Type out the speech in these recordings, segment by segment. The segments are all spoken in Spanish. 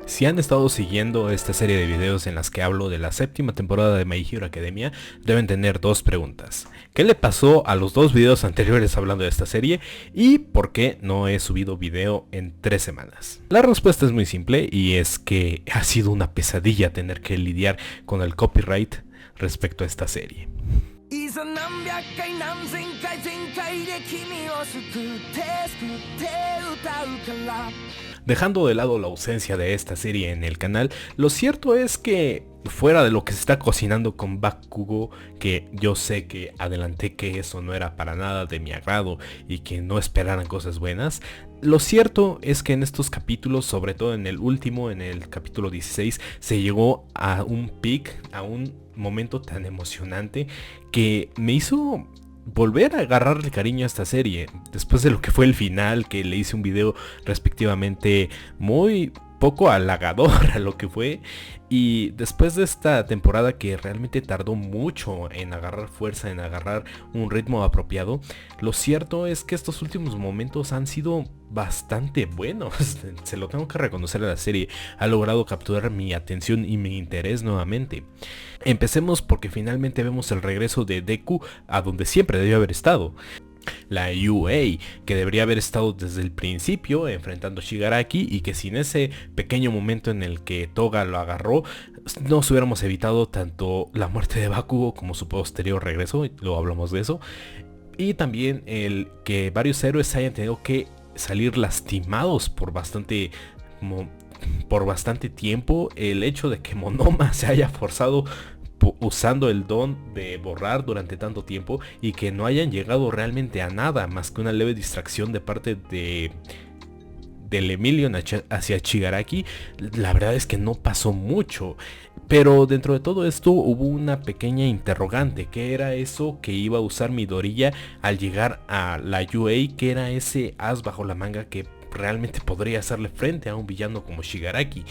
Si han estado siguiendo esta serie de videos en las que hablo de la séptima temporada de My Hero Academia, deben tener dos preguntas. ¿Qué le pasó a los dos videos anteriores hablando de esta serie? ¿Y por qué no he subido video en 3 semanas? La respuesta es muy simple y es que ha sido una pesadilla tener que lidiar con el copyright respecto a esta serie. Dejando de lado la ausencia de esta serie en el canal, lo cierto es que fuera de lo que se está cocinando con Bakugo, que yo sé que adelanté que eso no era para nada de mi agrado y que no esperaran cosas buenas, lo cierto es que en estos capítulos, sobre todo en el último, en el capítulo 16, se llegó a un peak, a un momento tan emocionante que me hizo volver a agarrarle cariño a esta serie, después de lo que fue el final, que le hice un video respectivamente muy poco halagador a lo que fue, y después de esta temporada que realmente tardó mucho en agarrar fuerza, en agarrar un ritmo apropiado, lo cierto es que estos últimos momentos han sido bastante buenos. Se lo tengo que reconocer a la serie, ha logrado capturar mi atención y mi interés nuevamente. Empecemos porque finalmente vemos el regreso de Deku a donde siempre debió haber estado. La UA, que debería haber estado desde el principio enfrentando a Shigaraki, y que sin ese pequeño momento en el que Toga lo agarró, nos hubiéramos evitado tanto la muerte de Bakugo como su posterior regreso, y luego hablamos de eso. Y también el que varios héroes hayan tenido que salir lastimados por bastante tiempo. El hecho de que Monoma se haya forzado usando el don de borrar durante tanto tiempo y que no hayan llegado realmente a nada más que una leve distracción de parte del Emilion hacia Shigaraki, la verdad es que no pasó mucho. Pero dentro de todo esto hubo una pequeña interrogante: ¿qué era eso que iba a usar Midoriya al llegar a la UA? ¿Qué era ese as bajo la manga que realmente podría hacerle frente a un villano como Shigaraki,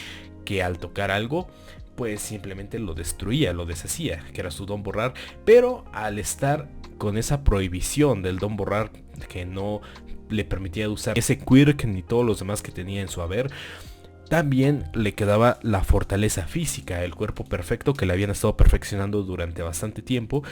que al tocar algo pues simplemente lo destruía, lo deshacía, que era su don borrar? Pero al estar con esa prohibición del don borrar, que no le permitía usar ese quirk ni todos los demás que tenía en su haber, también le quedaba la fortaleza física, el cuerpo perfecto que le habían estado perfeccionando durante bastante tiempo,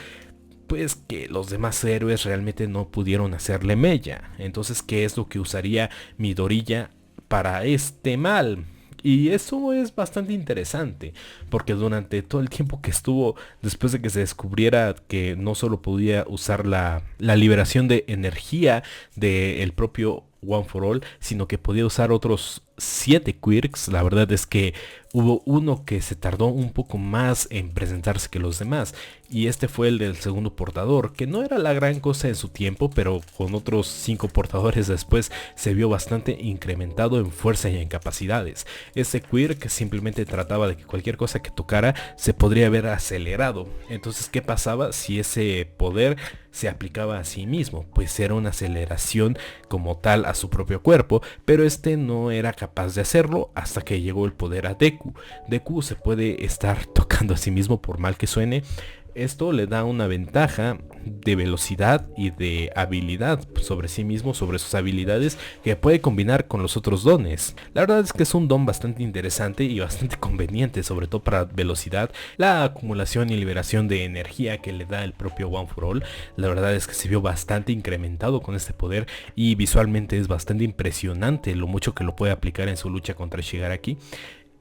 pues que los demás héroes realmente no pudieron hacerle mella. Entonces, ¿qué es lo que usaría Midoriya para este mal? Y eso es bastante interesante, porque durante todo el tiempo que estuvo, después de que se descubriera que no solo podía usar la liberación de energía del propio One for All, sino que podía usar otros 7 quirks, la verdad es que hubo uno que se tardó un poco más en presentarse que los demás, y este fue el del segundo portador, que no era la gran cosa en su tiempo, pero con otros 5 portadores después se vio bastante incrementado en fuerza y en capacidades. Ese quirk simplemente trataba de que cualquier cosa que tocara se podría ver acelerado. Entonces, ¿qué pasaba si ese poder se aplicaba a sí mismo? Pues era una aceleración como tal a su propio cuerpo, pero este no era capaz de hacerlo hasta que llegó el poder a Deku. Deku se puede estar tocando a sí mismo por mal que suene. Esto le da una ventaja de velocidad y de habilidad sobre sí mismo, sobre sus habilidades, que puede combinar con los otros dones. La verdad es que es un don bastante interesante y bastante conveniente, sobre todo para velocidad, la acumulación y liberación de energía que le da el propio One for All. La verdad es que se vio bastante incrementado con este poder y visualmente es bastante impresionante lo mucho que lo puede aplicar en su lucha contra Shigaraki.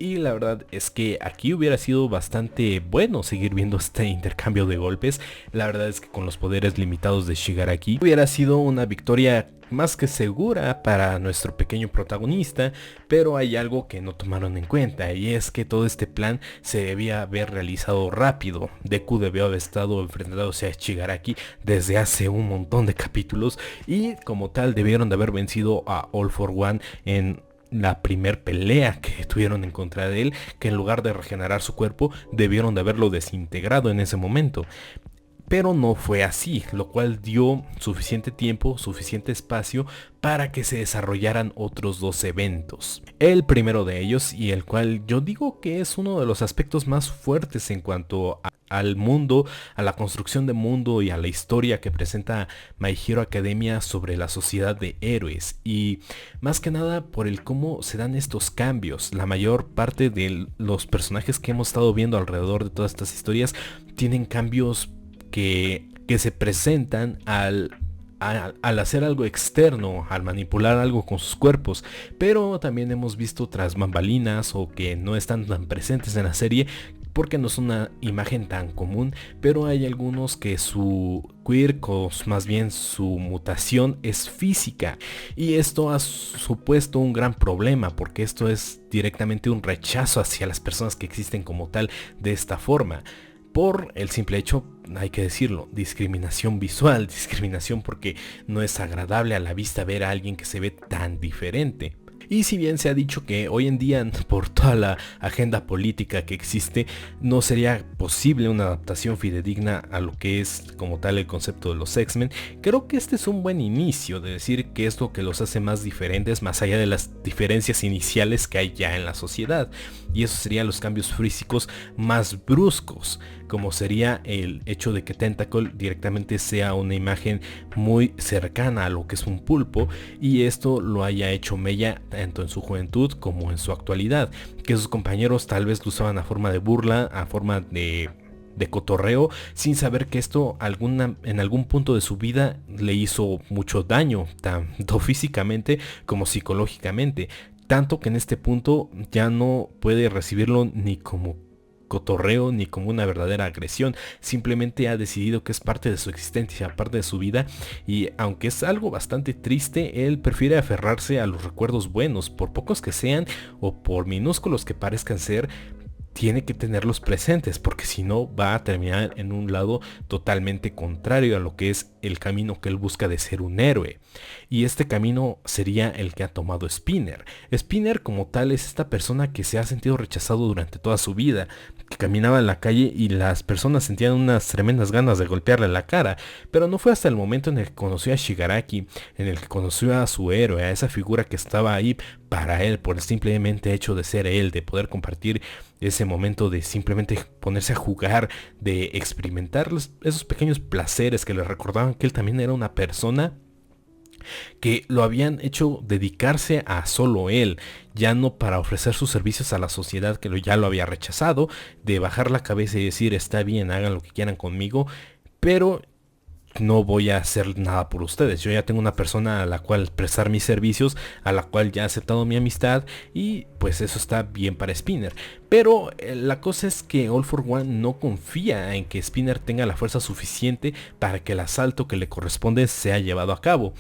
Y la verdad es que aquí hubiera sido bastante bueno seguir viendo este intercambio de golpes. La verdad es que con los poderes limitados de Shigaraki hubiera sido una victoria más que segura para nuestro pequeño protagonista, pero hay algo que no tomaron en cuenta, y es que todo este plan se debía haber realizado rápido. Deku debió haber estado enfrentándose a Shigaraki desde hace un montón de capítulos, y como tal debieron de haber vencido a All for One en la primer pelea que tuvieron en contra de él, que en lugar de regenerar su cuerpo debieron de haberlo desintegrado en ese momento. Pero no fue así, lo cual dio suficiente tiempo, suficiente espacio para que se desarrollaran otros dos eventos. El primero de ellos, y el cual yo digo que es uno de los aspectos más fuertes en cuanto a al mundo, a la construcción de mundo y a la historia que presenta My Hero Academia sobre la sociedad de héroes, y más que nada por el cómo se dan estos cambios. La mayor parte de los personajes que hemos estado viendo alrededor de todas estas historias tienen cambios que se presentan al hacer algo externo, al manipular algo con sus cuerpos, pero también hemos visto tras bambalinas o que no están tan presentes en la serie porque no es una imagen tan común, pero hay algunos que su quirk, o más bien su mutación, es física, y esto ha supuesto un gran problema porque esto es directamente un rechazo hacia las personas que existen como tal de esta forma. Por el simple hecho, hay que decirlo, discriminación visual, discriminación porque no es agradable a la vista ver a alguien que se ve tan diferente. Y si bien se ha dicho que hoy en día, por toda la agenda política que existe, no sería posible una adaptación fidedigna a lo que es como tal el concepto de los X-Men, creo que este es un buen inicio de decir qué es lo que los hace más diferentes, más allá de las diferencias iniciales que hay ya en la sociedad. Y eso serían los cambios físicos más bruscos, como sería el hecho de que Tentacle directamente sea una imagen muy cercana a lo que es un pulpo, y esto lo haya hecho Mella tanto en su juventud como en su actualidad, que sus compañeros tal vez lo usaban a forma de burla, a forma de cotorreo, sin saber que esto en algún punto de su vida le hizo mucho daño, tanto físicamente como psicológicamente, tanto que en este punto ya no puede recibirlo ni como cotorreo ni como una verdadera agresión, simplemente ha decidido que es parte de su existencia, parte de su vida, y aunque es algo bastante triste, él prefiere aferrarse a los recuerdos buenos, por pocos que sean o por minúsculos que parezcan ser. Tiene que tenerlos presentes porque si no va a terminar en un lado totalmente contrario a lo que es el camino que él busca de ser un héroe, y este camino sería el que ha tomado Spinner. Spinner como tal es esta persona que se ha sentido rechazado durante toda su vida, que caminaba en la calle y las personas sentían unas tremendas ganas de golpearle la cara, pero no fue hasta el momento en el que conoció a Shigaraki, en el que conoció a su héroe, a esa figura que estaba ahí para él por el simplemente hecho de ser él, de poder compartir ese momento de simplemente ponerse a jugar, de experimentar esos pequeños placeres que le recordaban que él también era una persona que lo habían hecho dedicarse a solo él, ya no para ofrecer sus servicios a la sociedad que ya lo había rechazado, de bajar la cabeza y decir está bien, hagan lo que quieran conmigo, pero no voy a hacer nada por ustedes. Yo ya tengo una persona a la cual prestar mis servicios, a la cual ya ha aceptado mi amistad, y pues eso está bien para Spinner. Pero la cosa es que All for One no confía en que Spinner tenga la fuerza suficiente para que el asalto que le corresponde sea llevado a cabo,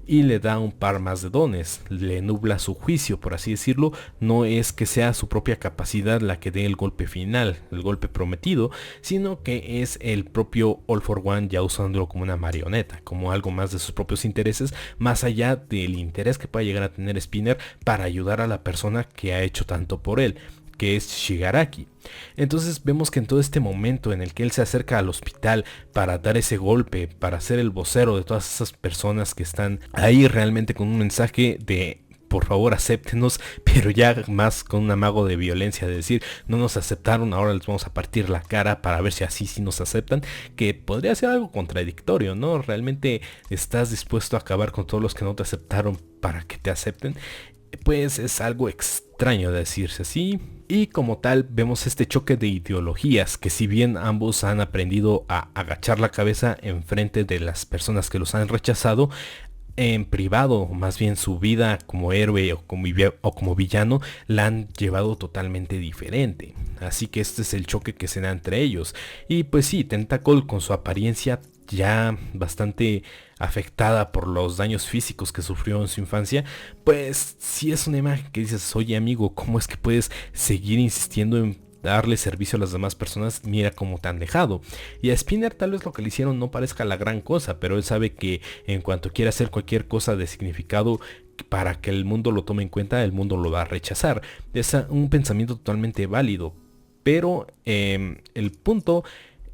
y le da un par más de dones, le nubla su juicio, por así decirlo. No es que sea su propia capacidad la que dé el golpe final, el golpe prometido, sino que es el propio All for One ya usándolo como una marioneta, como algo más de sus propios intereses, más allá del interés que pueda llegar a tener Spinner para ayudar a la persona que ha hecho tanto por él, que es Shigaraki. Entonces vemos que en todo este momento en el que él se acerca al hospital para dar ese golpe, para ser el vocero de todas esas personas que están ahí realmente con un mensaje de por favor acéptenos, pero ya más con un amago de violencia, de decir no nos aceptaron, ahora les vamos a partir la cara para ver si así sí nos aceptan, que podría ser algo contradictorio, ¿no? Realmente estás dispuesto a acabar con todos los que no te aceptaron para que te acepten. Pues es algo extraño de decirse así, y como tal vemos este choque de ideologías, que si bien ambos han aprendido a agachar la cabeza en frente de las personas que los han rechazado, en privado, más bien su vida como héroe o como villano la han llevado totalmente diferente. Así que este es el choque que se da entre ellos. Y pues sí, Tentacle con su apariencia ya bastante afectada por los daños físicos que sufrió en su infancia, pues sí es una imagen que dices, oye amigo, ¿cómo es que puedes seguir insistiendo en darle servicio a las demás personas? Mira cómo te han dejado. Y a Spinner tal vez lo que le hicieron no parezca la gran cosa, pero él sabe que en cuanto quiera hacer cualquier cosa de significado para que el mundo lo tome en cuenta, el mundo lo va a rechazar. Es un pensamiento totalmente válido, pero el punto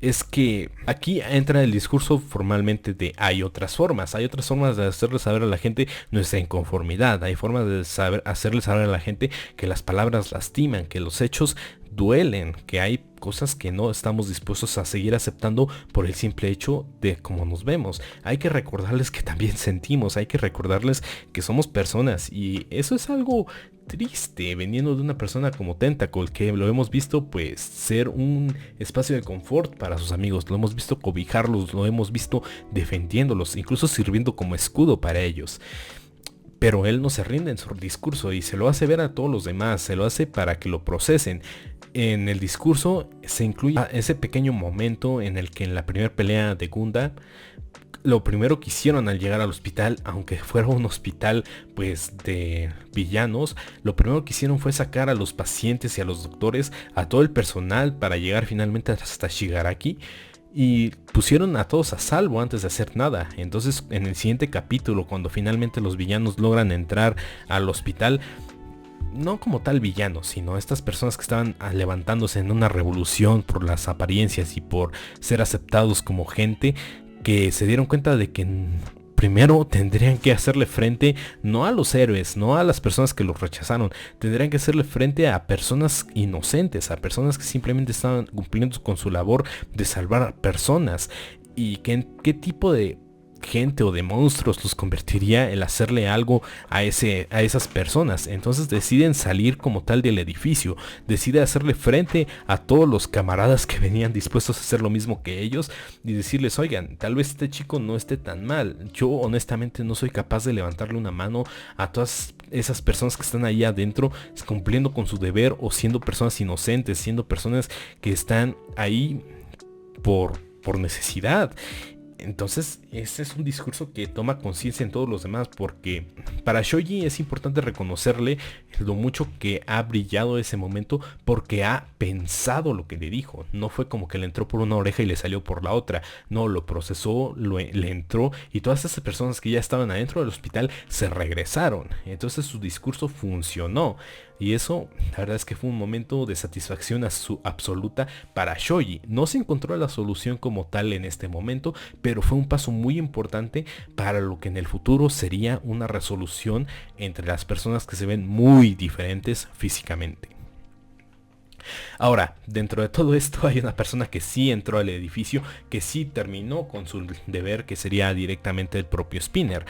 es que aquí entra el discurso formalmente de hay otras formas de hacerle saber a la gente nuestra inconformidad, hay formas de hacerle saber a la gente que las palabras lastiman, que los hechos duelen, que hay cosas que no estamos dispuestos a seguir aceptando por el simple hecho de cómo nos vemos. Hay que recordarles que también sentimos, hay que recordarles que somos personas, y eso es algo triste veniendo de una persona como Tentacle, que lo hemos visto pues ser un espacio de confort para sus amigos, lo hemos visto cobijarlos, lo hemos visto defendiéndolos, incluso sirviendo como escudo para ellos. Pero él no se rinde en su discurso y se lo hace ver a todos los demás, se lo hace para que lo procesen. En el discurso se incluye ese pequeño momento en el que en la primera pelea de Gunda, lo primero que hicieron al llegar al hospital, aunque fuera un hospital pues de villanos, lo primero que hicieron fue sacar a los pacientes y a los doctores, a todo el personal, para llegar finalmente hasta Shigaraki. Y pusieron a todos a salvo antes de hacer nada. Entonces en el siguiente capítulo, cuando finalmente los villanos logran entrar al hospital, no como tal villanos, sino estas personas que estaban levantándose en una revolución por las apariencias y por ser aceptados como gente, que se dieron cuenta de que primero tendrían que hacerle frente no a los héroes, no a las personas que los rechazaron, tendrían que hacerle frente a personas inocentes, a personas que simplemente estaban cumpliendo con su labor de salvar a personas. Y qué tipo de gente o de monstruos los convertiría el hacerle algo a esas personas. Entonces deciden salir como tal del edificio, decide hacerle frente a todos los camaradas que venían dispuestos a hacer lo mismo que ellos y decirles: oigan, tal vez este chico no esté tan mal, yo honestamente no soy capaz de levantarle una mano a todas esas personas que están ahí adentro cumpliendo con su deber, o siendo personas inocentes, siendo personas que están ahí por necesidad. Entonces ese es un discurso que toma conciencia en todos los demás, porque para Shoji es importante reconocerle lo mucho que ha brillado ese momento, porque ha pensado lo que le dijo. No fue como que le entró por una oreja y le salió por la otra, no, lo procesó, le entró, y todas esas personas que ya estaban adentro del hospital se regresaron. Entonces su discurso funcionó. Y eso, la verdad es que fue un momento de satisfacción absoluta para Shoji. No se encontró la solución como tal en este momento, pero fue un paso muy importante para lo que en el futuro sería una resolución entre las personas que se ven muy diferentes físicamente. Ahora, dentro de todo esto hay una persona que sí entró al edificio, que sí terminó con su deber, que sería directamente el propio Spinner.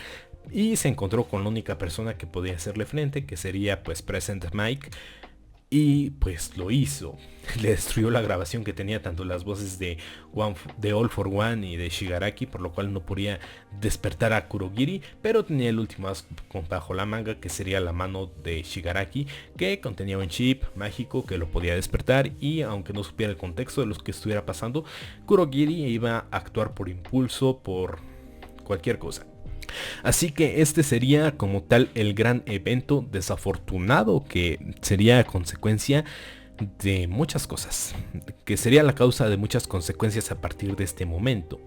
Y se encontró con la única persona que podía hacerle frente, que sería pues Present Mike. Y pues lo hizo. Le destruyó la grabación que tenía tanto las voces de All for One y de Shigaraki, por lo cual no podía despertar a Kurogiri, pero tenía el último as bajo la manga, que sería la mano de Shigaraki, que contenía un chip mágico que lo podía despertar, y aunque no supiera el contexto de lo que estuviera pasando, Kurogiri iba a actuar por impulso, por cualquier cosa. Así que este sería como tal el gran evento desafortunado, que sería consecuencia de muchas cosas, que sería la causa de muchas consecuencias a partir de este momento.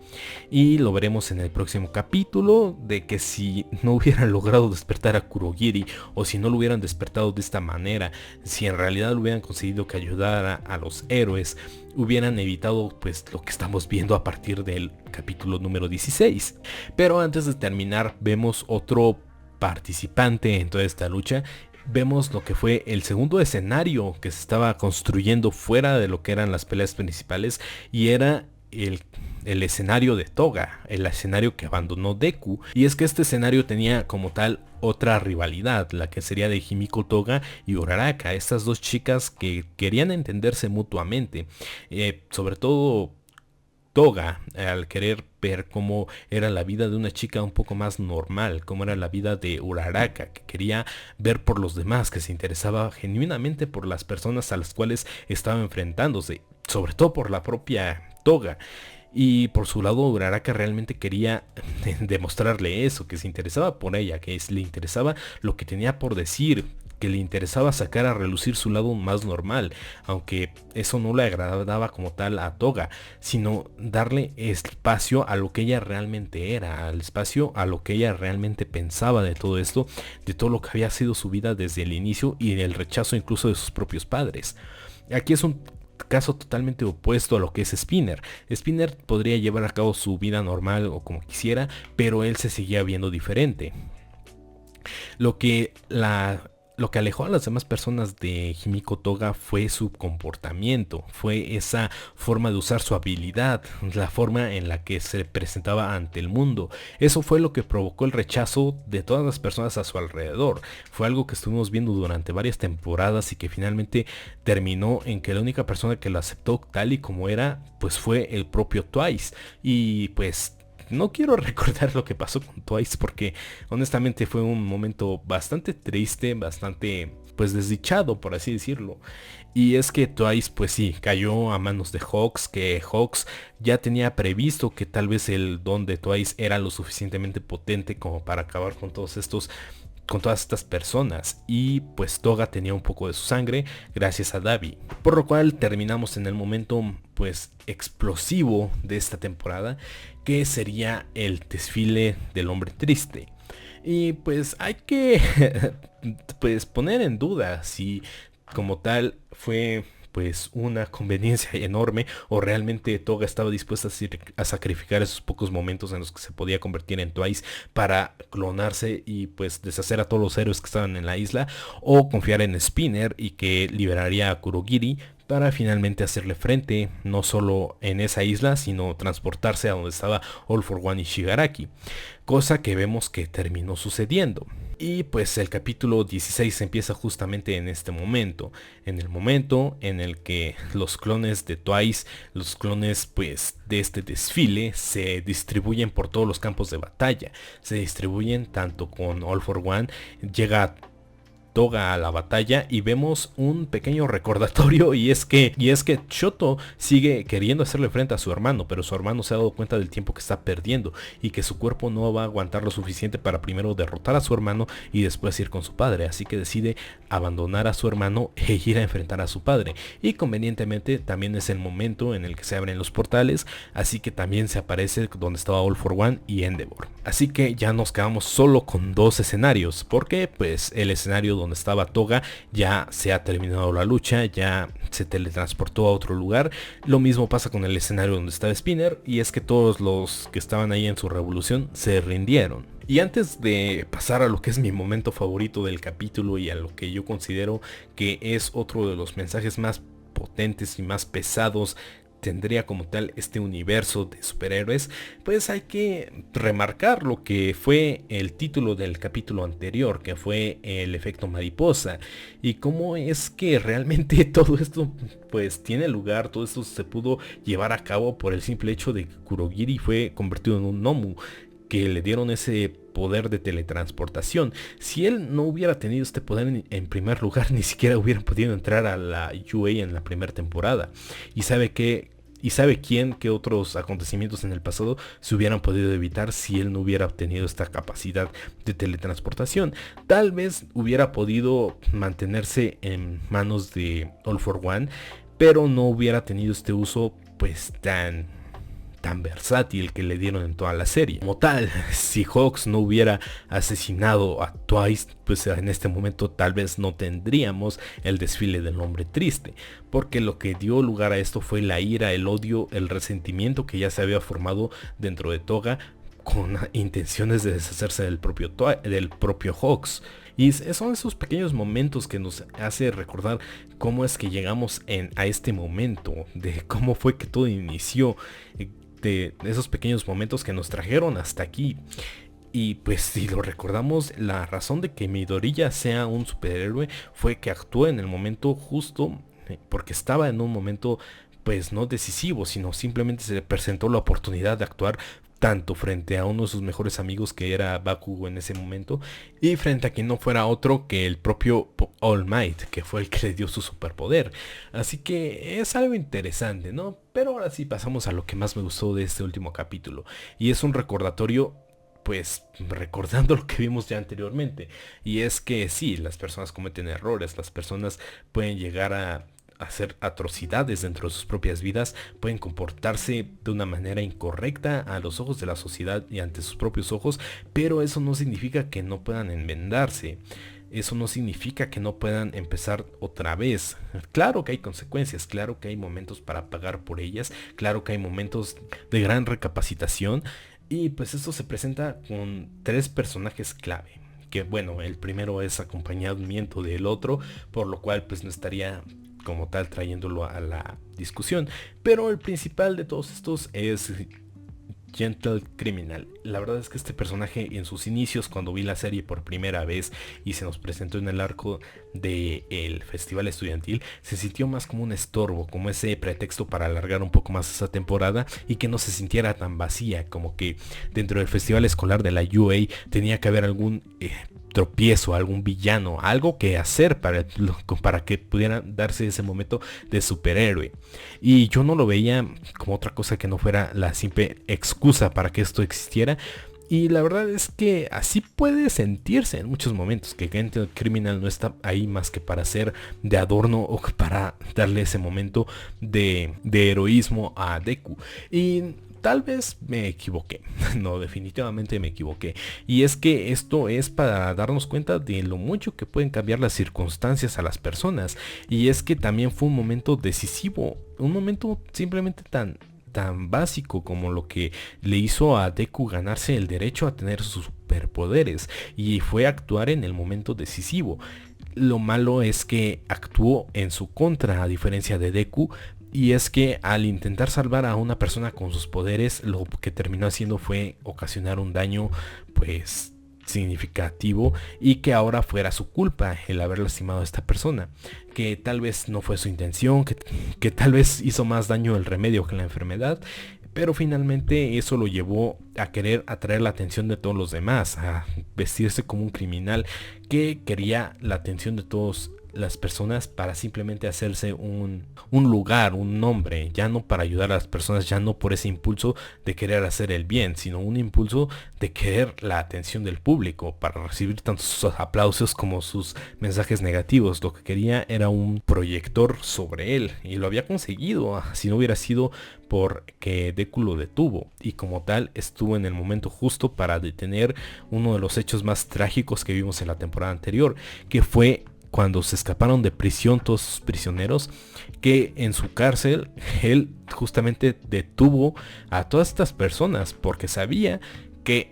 Y lo veremos en el próximo capítulo, de que si no hubieran logrado despertar a Kurogiri, o si no lo hubieran despertado de esta manera, si en realidad lo hubieran conseguido que ayudara a los héroes, hubieran evitado pues lo que estamos viendo a partir del capítulo número 16. Pero antes de terminar, vemos otro participante en toda esta lucha. Vemos lo que fue el segundo escenario que se estaba construyendo fuera de lo que eran las peleas principales, y era el escenario de Toga, el escenario que abandonó Deku. Y es que este escenario tenía como tal otra rivalidad, la que sería de Himiko Toga y Uraraka, estas dos chicas que querían entenderse mutuamente, sobre todo Toga, al querer ver cómo era la vida de una chica un poco más normal, cómo era la vida de Uraraka, que quería ver por los demás, que se interesaba genuinamente por las personas a las cuales estaba enfrentándose, sobre todo por la propia Toga. Y por su lado, Uraraka realmente quería demostrarle eso, que se interesaba por ella, que le interesaba lo que tenía por decir, que le interesaba sacar a relucir su lado más normal, aunque eso no le agradaba como tal a Toga, sino darle espacio a lo que ella realmente era, al espacio a lo que ella realmente pensaba de todo esto, de todo lo que había sido su vida desde el inicio y el rechazo incluso de sus propios padres. Aquí es un caso totalmente opuesto a lo que es Spinner. Spinner podría llevar a cabo su vida normal o como quisiera, pero él se seguía viendo diferente. Lo que la Lo que alejó a las demás personas de Himiko Toga fue su comportamiento, fue esa forma de usar su habilidad, la forma en la que se presentaba ante el mundo. Eso fue lo que provocó el rechazo de todas las personas a su alrededor. Fue algo que estuvimos viendo durante varias temporadas y que finalmente terminó en que la única persona que lo aceptó tal y como era, pues fue el propio Twice. Y pues no quiero recordar lo que pasó con Twice porque honestamente fue un momento bastante triste, bastante pues desdichado, por así decirlo. Y es que Twice pues sí, cayó a manos de Hawks, que Hawks ya tenía previsto que tal vez el don de Twice era lo suficientemente potente como para acabar con todas estas personas, y pues Toga tenía un poco de su sangre gracias a Dabi, por lo cual terminamos en el momento pues explosivo de esta temporada, que sería el desfile del hombre triste. Y pues hay que pues poner en duda si como tal fue pues una conveniencia enorme o realmente Toga estaba dispuesta a sacrificar esos pocos momentos en los que se podía convertir en Twice para clonarse y pues deshacer a todos los héroes que estaban en la isla, o confiar en Spinner y que liberaría a Kurogiri para finalmente hacerle frente no solo en esa isla, sino transportarse a donde estaba All for One y Shigaraki, cosa que vemos que terminó sucediendo. Y pues el capítulo 16 empieza justamente en este momento, en el momento en el que los clones de Twice, los clones pues de este desfile, se distribuyen por todos los campos de batalla, se distribuyen tanto con All for One, llega Toga a la batalla y vemos un pequeño recordatorio, y es que Shoto sigue queriendo hacerle frente a su hermano, pero su hermano se ha dado cuenta del tiempo que está perdiendo y que su cuerpo no va a aguantar lo suficiente para primero derrotar a su hermano y después ir con su padre, así que decide abandonar a su hermano e ir a enfrentar a su padre. Y convenientemente también es el momento en el que se abren los portales, así que también se aparece donde estaba All for One y Endeavor. Así que ya nos quedamos solo con dos escenarios, porque pues el escenario donde estaba Toga ya se ha terminado la lucha, ya se teletransportó a otro lugar. Lo mismo pasa con el escenario donde estaba Spinner, y es que todos los que estaban ahí en su revolución se rindieron. Y antes de pasar a lo que es mi momento favorito del capítulo y a lo que yo considero que es otro de los mensajes más potentes y más pesados tendría como tal este universo de superhéroes, pues hay que remarcar lo que fue el título del capítulo anterior, que fue el efecto mariposa, y cómo es que realmente todo esto pues tiene lugar, todo esto se pudo llevar a cabo por el simple hecho de que Kurogiri fue convertido en un Nomu, que le dieron ese poder de teletransportación. Si él no hubiera tenido este poder en primer lugar, ni siquiera hubiera podido entrar a la UA en la primera temporada. Y sabe quién que otros acontecimientos en el pasado se hubieran podido evitar si él no hubiera obtenido esta capacidad de teletransportación. Tal vez hubiera podido mantenerse en manos de All for One, pero no hubiera tenido este uso pues tan versátil que le dieron en toda la serie. Como tal, si Hawks no hubiera asesinado a Twice, pues en este momento tal vez no tendríamos el desfile del hombre triste, porque lo que dio lugar a esto fue la ira, el odio, el resentimiento que ya se había formado dentro de Toga, con intenciones de deshacerse del propio Hawks. Y son esos pequeños momentos que nos hace recordar cómo es que llegamos a este momento, de cómo fue que todo inició, de esos pequeños momentos que nos trajeron hasta aquí. Y pues si lo recordamos, la razón de que Midoriya sea un superhéroe fue que actuó en el momento justo, porque estaba en un momento pues no decisivo, sino simplemente se le presentó la oportunidad de actuar tanto frente a uno de sus mejores amigos, que era Bakugo en ese momento, y frente a quien no fuera otro que el propio All Might, que fue el que le dio su superpoder. Así que es algo interesante, ¿no? Pero ahora sí pasamos a lo que más me gustó de este último capítulo, y es un recordatorio, pues recordando lo que vimos ya anteriormente, y es que sí, las personas cometen errores, las personas pueden llegar a hacer atrocidades dentro de sus propias vidas, pueden comportarse de una manera incorrecta a los ojos de la sociedad y ante sus propios ojos, pero eso no significa que no puedan enmendarse. Eso no significa que no puedan empezar otra vez. Claro que hay consecuencias, claro que hay momentos para pagar por ellas, claro que hay momentos de gran recapacitación, y pues esto se presenta con tres personajes clave, que bueno, el primero es acompañamiento del otro, por lo cual pues no estaría como tal trayéndolo a la discusión. Pero el principal de todos estos es Gentle Criminal. La verdad es que este personaje en sus inicios, cuando vi la serie por primera vez y se nos presentó en el arco del festival estudiantil, se sintió más como un estorbo, como ese pretexto para alargar un poco más esa temporada y que no se sintiera tan vacía, como que dentro del festival escolar de la UA tenía que haber algún tropiezo, algún villano, algo que hacer para que pudiera darse ese momento de superhéroe. Y yo no lo veía como otra cosa que no fuera la simple excusa para que esto existiera. Y la verdad es que así puede sentirse en muchos momentos, que Gentle Criminal no está ahí más que para ser de adorno o para darle ese momento de heroísmo a Deku. Y tal vez me equivoqué, no, definitivamente me equivoqué. Y es que esto es para darnos cuenta de lo mucho que pueden cambiar las circunstancias a las personas. Y es que también fue un momento decisivo, un momento simplemente tan básico como lo que le hizo a Deku ganarse el derecho a tener sus superpoderes, y fue actuar en el momento decisivo. Lo malo es que actuó en su contra, a diferencia de Deku, y es que al intentar salvar a una persona con sus poderes, lo que terminó haciendo fue ocasionar un daño pues significativo, y que ahora fuera su culpa el haber lastimado a esta persona, que tal vez no fue su intención, que tal vez hizo más daño el remedio que la enfermedad. Pero finalmente eso lo llevó a querer atraer la atención de todos los demás, a vestirse como un criminal que quería la atención de todas las personas para simplemente hacerse un lugar, un nombre, ya no para ayudar a las personas, ya no por ese impulso de querer hacer el bien, sino un impulso de querer la atención del público, para recibir tanto sus aplausos como sus mensajes negativos. Lo que quería era un proyector sobre él, y lo había conseguido, si no hubiera sido porque Deku lo detuvo, y como tal estuvo en el momento justo para detener uno de los hechos más trágicos que vimos en la temporada anterior, que fue cuando se escaparon de prisión todos sus prisioneros, que en su cárcel él justamente detuvo a todas estas personas porque sabía que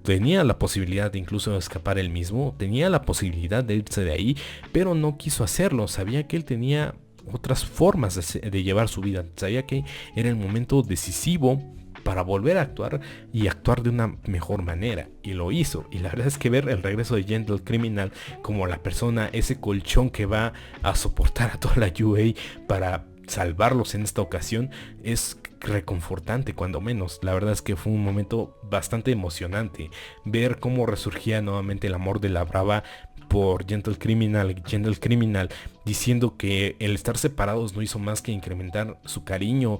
tenía la posibilidad de incluso escapar él mismo, tenía la posibilidad de irse de ahí, pero no quiso hacerlo. Sabía que él tenía otras formas de llevar su vida, sabía que era el momento decisivo para volver a actuar y actuar de una mejor manera, y lo hizo. Y la verdad es que ver el regreso de Gentle Criminal como la persona, ese colchón que va a soportar a toda la UA para salvarlos en esta ocasión, es reconfortante, cuando menos. La verdad es que fue un momento bastante emocionante ver cómo resurgía nuevamente el amor de la Brava por Gentle Criminal diciendo que el estar separados no hizo más que incrementar su cariño,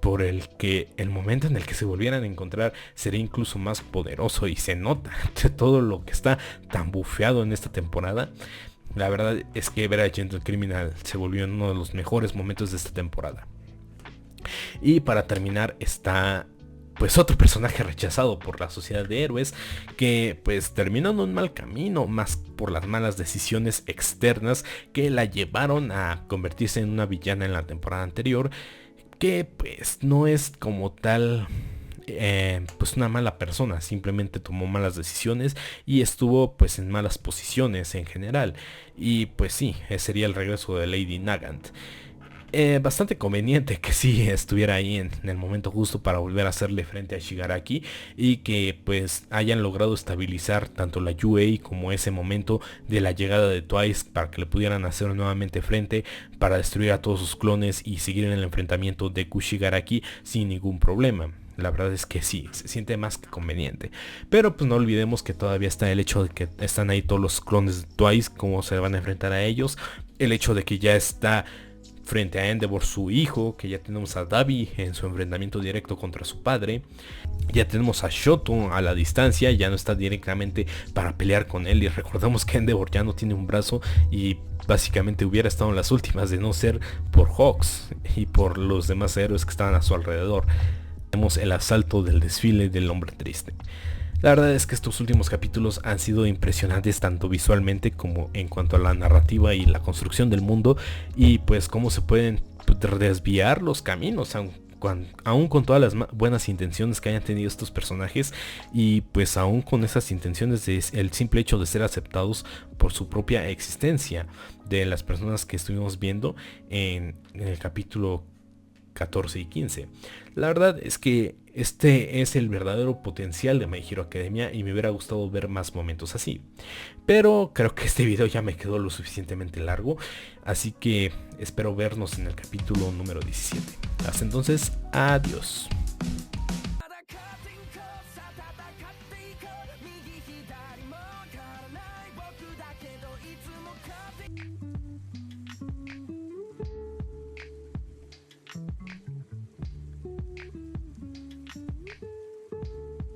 por el que el momento en el que se volvieran a encontrar sería incluso más poderoso, y se nota de todo lo que está tan bufeado en esta temporada. La verdad es que ver a Gentle Criminal se volvió uno de los mejores momentos de esta temporada. Y para terminar está pues otro personaje rechazado por la sociedad de héroes, que pues terminó en un mal camino, más por las malas decisiones externas que la llevaron a convertirse en una villana en la temporada anterior, que pues no es como tal pues una mala persona, simplemente tomó malas decisiones y estuvo pues en malas posiciones en general. Y pues sí, ese sería el regreso de Lady Nagant. Bastante conveniente que sí estuviera ahí en el momento justo para volver a hacerle frente a Shigaraki, y que pues hayan logrado estabilizar tanto la UA como ese momento de la llegada de Twice, para que le pudieran hacer nuevamente frente para destruir a todos sus clones y seguir en el enfrentamiento de Shigaraki sin ningún problema. La verdad es que sí, se siente más que conveniente. Pero pues no olvidemos que todavía está el hecho de que están ahí todos los clones de Twice, cómo se van a enfrentar a ellos. El hecho de que ya está frente a Endeavor su hijo, que ya tenemos a Dabi en su enfrentamiento directo contra su padre. Ya tenemos a Shoto a la distancia, ya no está directamente para pelear con él. Y recordamos que Endeavor ya no tiene un brazo y básicamente hubiera estado en las últimas de no ser por Hawks y por los demás héroes que estaban a su alrededor. Tenemos el asalto del desfile del hombre triste. La verdad es que estos últimos capítulos han sido impresionantes, tanto visualmente como en cuanto a la narrativa y la construcción del mundo, y pues cómo se pueden desviar los caminos, aún con todas las buenas intenciones que hayan tenido estos personajes, y pues aún con esas intenciones de el simple hecho de ser aceptados por su propia existencia, de las personas que estuvimos viendo en el capítulo 14 y 15. La verdad es que este es el verdadero potencial de My Hero Academia y me hubiera gustado ver más momentos así. Pero creo que este video ya me quedó lo suficientemente largo, así que espero vernos en el capítulo número 17. Hasta entonces, adiós.